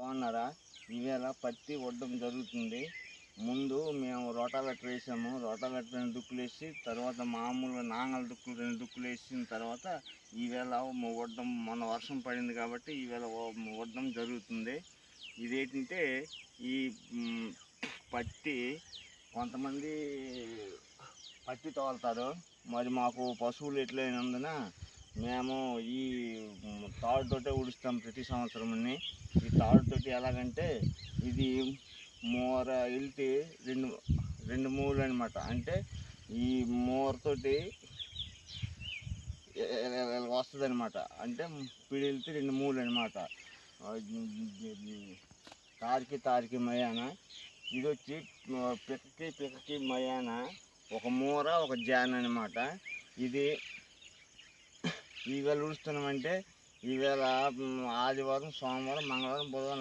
బాగున్నారా? ఈవేళ పత్తి వడ్డం జరుగుతుంది. ముందు మేము రోటావేటర్ వేసాము. రోటావేటర్ 2 దుక్కులు వేసి తర్వాత మామూలుగా నాంగల్ దుక్కులు 2 దుక్కులు వేసిన తర్వాత ఈవేళ వడ్డం మొన్న వర్షం పడింది కాబట్టి ఈవేళ వడ్డం జరుగుతుంది. ఇదేంటంటే ఈ పత్తి కొంతమంది పత్తి తోలుతారు. మరి మాకు పశువులు ఎట్లయినందున మేము ఈ తాడుతోటే ఉడుస్తాం ప్రతి సంవత్సరంని. ఈ తాడుతోటి ఎలాగంటే ఇది మూర వెళ్తే రెండు మూలు అనమాట. అంటే ఈ మూరతోటి వస్తుంది అనమాట. అంటే పిడి వెళ్తే 2 మూలు అనమాట. తారికి మయాన ఇది వచ్చి పిక్కకి మయాన ఒక మూర ఒక జాన్ అనమాట. ఇది ఈవేళ ఉడుస్తున్నామంటే ఈవేళ ఆదివారం, సోమవారం, మంగళవారం, బుధవారం